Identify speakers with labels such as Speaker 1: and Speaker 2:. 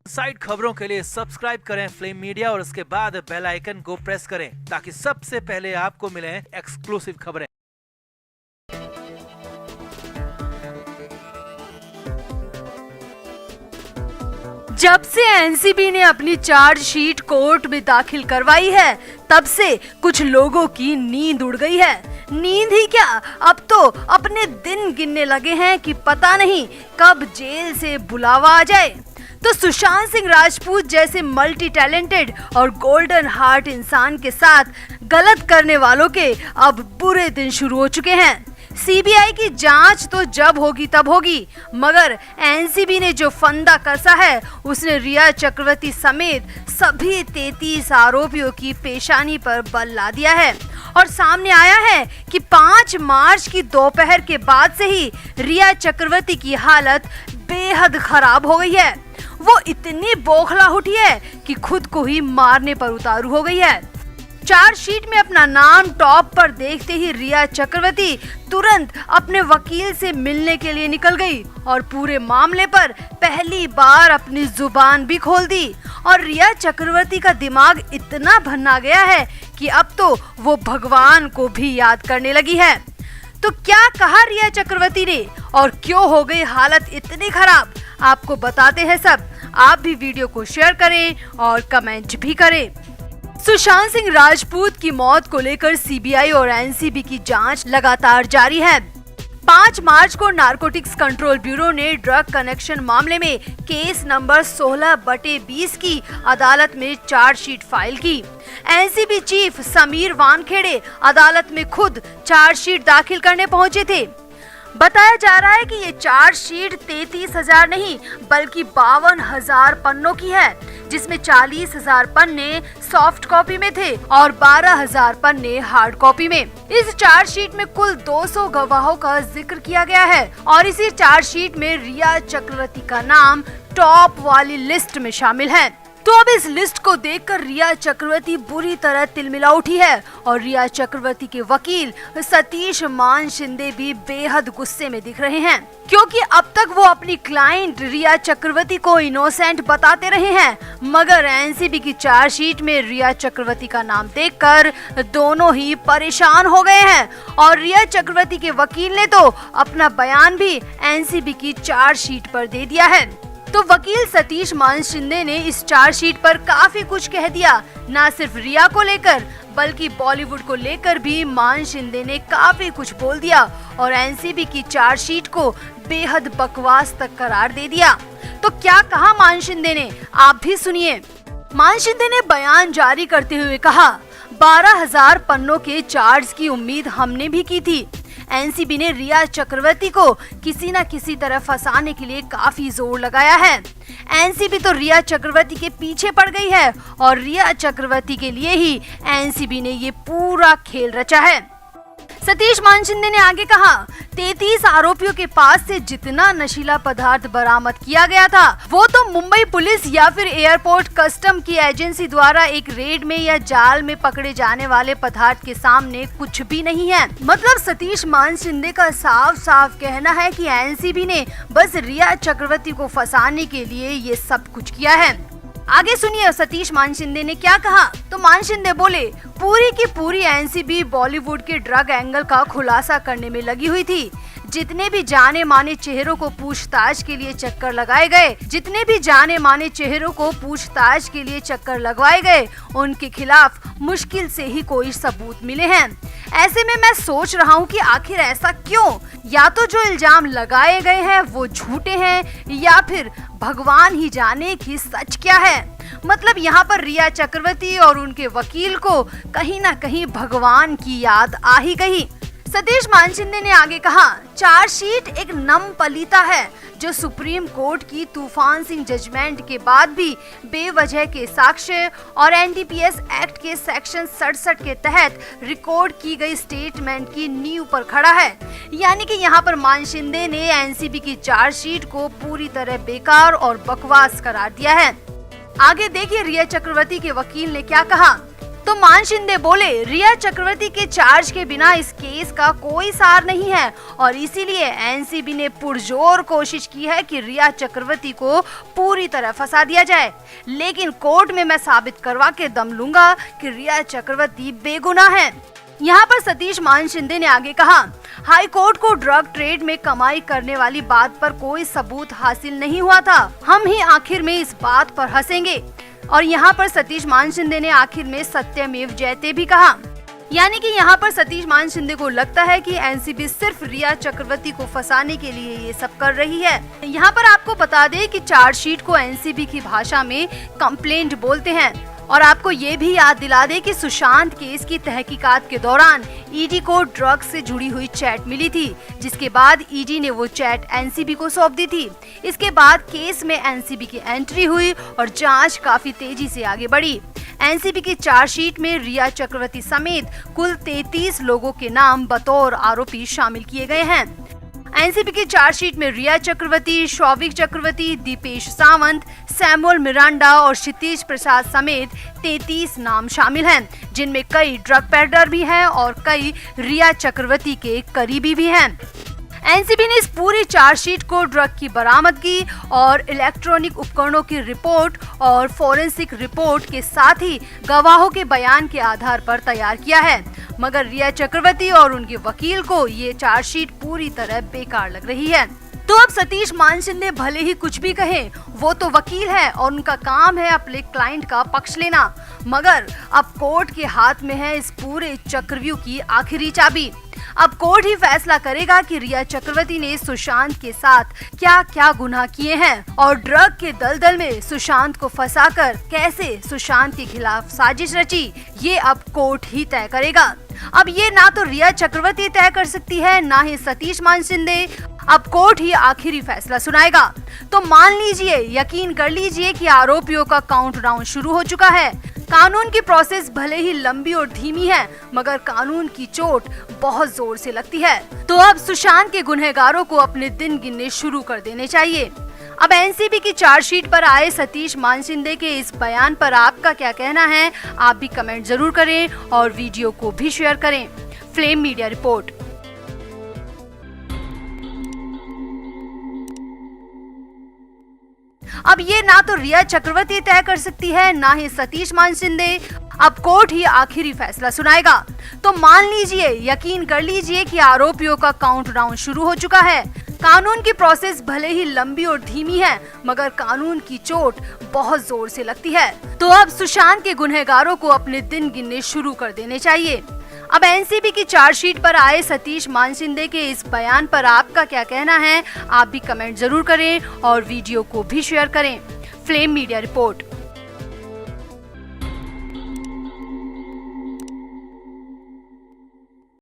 Speaker 1: Side खबरों के लिए सब्सक्राइब करें फ्लेम मीडिया और उसके बाद बेल आइकन को प्रेस करें ताकि सबसे पहले आपको मिले एक्सक्लूसिव खबरें।
Speaker 2: जब से एनसीबी ने अपनी चार्जशीट कोर्ट में दाखिल करवाई है, तब से कुछ लोगों की नींद उड़ गई है। नींद ही क्या, अब तो अपने दिन गिनने लगे हैं कि पता नहीं कब जेल से बुलावा आ जाए। तो सुशांत सिंह राजपूत जैसे मल्टी टैलेंटेड और गोल्डन हार्ट इंसान के साथ गलत करने वालों के अब बुरे दिन शुरू हो चुके हैं। सीबीआई की जांच तो जब होगी तब होगी, मगर एनसीबी ने जो फंदा कसा है उसने रिया चक्रवर्ती समेत सभी 33 आरोपियों की पेशानी पर बल ला दिया है। और सामने आया है कि 5 मार्च की दोपहर के बाद से ही रिया चक्रवर्ती की हालत बेहद खराब हो गई है। वो इतनी बौखला उठी है कि खुद को ही मारने पर उतारू हो गई है। चार्जशीट में अपना नाम टॉप पर देखते ही रिया चक्रवर्ती तुरंत अपने वकील से मिलने के लिए निकल गई और पूरे मामले पर पहली बार अपनी जुबान भी खोल दी। और रिया चक्रवर्ती का दिमाग इतना भन्ना गया है कि अब तो वो भगवान को भी याद करने लगी है। तो क्या कहा रिया चक्रवर्ती ने और क्यों हो गई हालत इतनी खराब, आपको बताते हैं सब। आप भी वीडियो को शेयर करें और कमेंट भी करें। सुशांत सिंह राजपूत की मौत को लेकर सीबीआई और एनसीबी की जांच लगातार जारी है। 5 मार्च को नारकोटिक्स कंट्रोल ब्यूरो ने ड्रग कनेक्शन मामले में केस नंबर 16/20 की अदालत में चार्जशीट फाइल की। एनसीबी चीफ समीर वानखेड़े अदालत में खुद चार्जशीट दाखिल करने पहुंचे थे। बताया जा रहा है कि ये चार्जशीट 33,000 नहीं बल्कि 52,000 पन्नों की है, जिसमें 40,000 पन्ने सॉफ्ट कॉपी में थे और 12,000 पन्ने हार्ड कॉपी में। इस चार्जशीट में कुल 200 गवाहों का जिक्र किया गया है और इसी चार्जशीट में रिया चक्रवर्ती का नाम टॉप वाली लिस्ट में शामिल है। तो अब इस लिस्ट को देखकर रिया चक्रवर्ती बुरी तरह तिलमिला उठी है और रिया चक्रवर्ती के वकील सतीश मान शिंदे भी बेहद गुस्से में दिख रहे हैं, क्योंकि अब तक वो अपनी क्लाइंट रिया चक्रवर्ती को इनोसेंट बताते रहे हैं, मगर एनसीबी की चार्जशीट में रिया चक्रवर्ती का नाम देखकर दोनों ही परेशान हो गए हैं। और रिया चक्रवर्ती के वकील ने तो अपना बयान भी एनसीबी की चार्जशीट पर दे दिया है। तो वकील सतीश मान शिंदे ने इस चार्जशीट पर काफी कुछ कह दिया, न सिर्फ रिया को लेकर बल्कि बॉलीवुड को लेकर भी मान शिंदे ने काफी कुछ बोल दिया और एनसीबी की चार्जशीट को बेहद बकवास तक करार दे दिया। तो क्या कहा मान शिंदे ने, आप भी सुनिए। मान शिंदे ने बयान जारी करते हुए कहा, 12,000 पन्नों के चार्ज की उम्मीद हमने भी की थी। एनसीबी ने रिया चक्रवर्ती को किसी न किसी तरह फंसाने के लिए काफी जोर लगाया है। एनसीबी तो रिया चक्रवर्ती के पीछे पड़ गई है और रिया चक्रवर्ती के लिए ही एनसीबी ने ये पूरा खेल रचा है। सतीश मान शिंदे ने आगे कहा, 33 आरोपियों के पास से जितना नशीला पदार्थ बरामद किया गया था वो तो मुंबई पुलिस या फिर एयरपोर्ट कस्टम की एजेंसी द्वारा एक रेड में या जाल में पकड़े जाने वाले पदार्थ के सामने कुछ भी नहीं है। मतलब सतीश मान शिंदे का साफ साफ कहना है कि एनसीबी ने बस रिया चक्रवर्ती को फंसाने के लिए ये सब कुछ किया है। आगे सुनिए सतीश मान शिंदे ने क्या कहा। तो मान शिंदे बोले, पूरी की पूरी एनसीबी बॉलीवुड के ड्रग एंगल का खुलासा करने में लगी हुई थी। जितने भी जाने माने चेहरों को पूछताछ के लिए चक्कर लगाए गए, उनके खिलाफ मुश्किल से ही कोई सबूत मिले हैं। ऐसे में मैं सोच रहा हूँ कि आखिर ऐसा क्यों? या तो जो इल्जाम लगाए गए हैं वो झूठे हैं या फिर भगवान ही जाने कि सच क्या है। मतलब यहाँ पर रिया चक्रवर्ती और उनके वकील को कहीं ना कहीं भगवान की याद आ ही गई। सतीश मान शिंदे ने आगे कहा, चार्जशीट एक नम पलीता है जो सुप्रीम कोर्ट की तूफान सिंह जजमेंट के बाद भी बेवजह के साक्ष्य और एनडीपीएस एक्ट के सेक्शन 67 के तहत रिकॉर्ड की गई स्टेटमेंट की नींव पर खड़ा है। यानी कि यहाँ पर मान शिंदे ने एनसीबी की चार्जशीट को पूरी तरह बेकार और बकवास करार दिया है। आगे देखिए रिया चक्रवर्ती के वकील ने क्या कहा। तो मान शिंदे बोले, रिया चक्रवर्ती के चार्ज के बिना इस केस का कोई सार नहीं है और इसीलिए एनसीबी ने पुरजोर कोशिश की है कि रिया चक्रवर्ती को पूरी तरह फंसा दिया जाए, लेकिन कोर्ट में मैं साबित करवा के दम लूंगा कि रिया चक्रवर्ती बेगुनाह है। यहाँ पर सतीश मान शिंदे ने आगे कहा, हाई कोर्ट को ड्रग ट्रेड में कमाई करने वाली बात पर कोई सबूत हासिल नहीं हुआ था, हम ही आखिर में इस बात पर हंसेंगे। और यहाँ पर सतीश मान शिंदे ने आखिर में सत्यमेव जयते भी कहा, यानी कि यहाँ पर सतीश मान शिंदे को लगता है कि एनसीबी सिर्फ रिया चक्रवर्ती को फंसाने के लिए ये सब कर रही है। यहाँ पर आपको बता दें कि चार्जशीट को एनसीबी की भाषा में कंप्लेंट बोलते हैं। और आपको ये भी याद दिला दे कि सुशांत केस की तहकीकात के दौरान ईडी को ड्रग्स से जुड़ी हुई चैट मिली थी, जिसके बाद ईडी ने वो चैट एनसीबी को सौंप दी थी। इसके बाद केस में एनसीबी की एंट्री हुई और जांच काफी तेजी से आगे बढ़ी। एनसीबी की चार्जशीट में रिया चक्रवर्ती समेत कुल 33 लोगों के नाम बतौर आरोपी शामिल किए गए हैं। एनसीबी की चार्जशीट में रिया चक्रवर्ती, शौविक चक्रवर्ती, दीपेश सावंत, सैमुअल मिरांडा और क्षितिज प्रसाद समेत 33 नाम शामिल हैं, जिनमें कई ड्रग पेडलर भी हैं और कई रिया चक्रवर्ती के करीबी भी हैं। एनसीबी ने इस पूरी चार्जशीट को ड्रग की बरामदगी और इलेक्ट्रॉनिक उपकरणों की रिपोर्ट और फोरेंसिक रिपोर्ट के साथ ही गवाहों के बयान के आधार पर तैयार किया है, मगर रिया चक्रवर्ती और उनके वकील को ये चार्जशीट पूरी तरह बेकार लग रही है। तो अब सतीश मान शिंदे भले ही कुछ भी कहें, वो तो वकील है और उनका काम है अपने क्लाइंट का पक्ष लेना, मगर अब कोर्ट के हाथ में है इस पूरे चक्रव्यूह की आखिरी चाबी। अब कोर्ट ही फैसला करेगा कि रिया चक्रवर्ती ने सुशांत के साथ क्या क्या गुनाह किए हैं और ड्रग के दलदल में सुशांत को फंसाकर कैसे सुशांत के खिलाफ साजिश रची, ये अब कोर्ट ही तय करेगा। अब ये ना तो रिया चक्रवर्ती तय कर सकती है, ना ही सतीश मान शिंदे। अब कोर्ट ही आखिरी फैसला सुनाएगा। तो मान लीजिए, यकीन कर लीजिए कि आरोपियों का काउंटडाउन शुरू हो चुका है। कानून की प्रोसेस भले ही लंबी और धीमी है, मगर कानून की चोट बहुत जोर से लगती है। तो अब सुशांत के गुनहगारों को अपने दिन गिनने शुरू कर देने चाहिए। अब एनसीबी की चार्जशीट पर आए सतीश मान शिंदे के इस बयान पर आपका क्या कहना है? आप भी कमेंट जरूर करें और वीडियो को भी शेयर करें। Flame media report. अब ये ना तो रिया चक्रवर्ती तय कर सकती है, ना ही सतीश मान शिंदे। अब कोर्ट ही आखिरी फैसला सुनाएगा। तो मान लीजिए, यकीन कर लीजिए कि आरोपियों का काउंटडाउन शुरू हो चुका है। कानून की प्रोसेस भले ही लंबी और धीमी है, मगर कानून की चोट बहुत जोर से लगती है। तो अब सुशांत के गुनहगारों को अपने दिन गिनने शुरू कर देने चाहिए। अब एनसीबी की चार्जशीट पर आए सतीश मान शिंदे के इस बयान पर आपका क्या कहना है? आप भी कमेंट जरूर करें और वीडियो को भी शेयर करें। Flame media report.